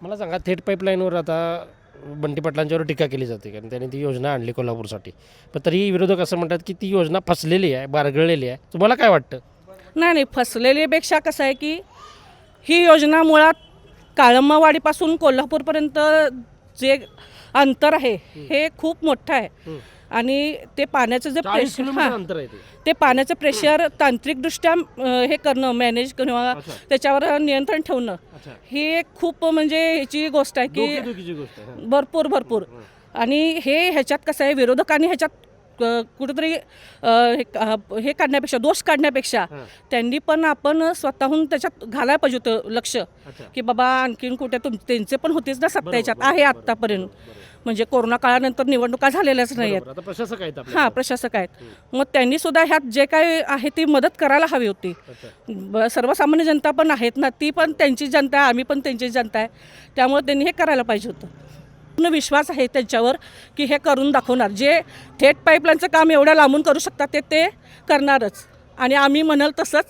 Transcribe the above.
मला सांगा, थेट पाईपलाईनवर आता बंटी पाटलांच्यावर टीका केली जाते कारण त्यांनी ती योजना आणली कोल्हापूरसाठी. पण तरीही विरोधक असं म्हणतात की ती योजना फसलेली आहे, बारगळलेली आहे. तुम्हाला काय वाटतं? नाही फसलेलीपेक्षा कसं आहे की ही योजना मुळात काळंबावाडीपासून कोल्हापूरपर्यंत जे अंतर आहे हे खूप मोठं आहे आणि ते पाण्याचं जे 40 प्रेशर किलोमीटर अंतर आहे ते. ते पाण्याचं प्रेशर तांत्रिकदृष्ट्या हे करणं मॅनेज किंवा अच्छा. त्याच्यावर नियंत्रण ठेवणं अच्छा. ही एक खूप म्हणजे ह्याची गोष्ट आहे की डोकेदुखीची गोष्ट आहे. हां. भरपूर आणि ह्याच्यात कसं आहे विरोधकांनी ह्याच्यात कुठेतरी हे काढण्यापेक्षा दोष काढण्यापेक्षा हां. त्यांनी पण आपण स्वतःहून त्याच्यात घालायला पाहिजे होतं लक्ष अच्छा. की बाबा आणखीन कुठे त्यांचे पण होतेच ना सत्ता बरोबर, याच्यात बरोबर, आहे बरोबर, आत्तापर्यंत बरोबर. म्हणजे कोरोना काळानंतर निवडणुका झालेल्याच नाही आहेत. बरोबर. आता प्रशासक आहेत आपले. हां प्रशासक आहेत मग त्यांनी सुद्धा ह्यात जे काय आहे ती मदत करायला हवी होती. अच्छा. सर्वसामान्य जनता पण आहेत ना ती पण त्यांची जनता आहे आम्ही पण त्यांची जनता आहे त्यामुळे त्यांनी हे करायला पाहिजे होतं. पूर्ण विश्वास आहे त्यांच्यावर की हे करून दाखवणार जे थेट पाईपलाईनचं काम एवढ्या लांबून करू शकतात ते करणारच आणि आम्ही म्हणाल तसंच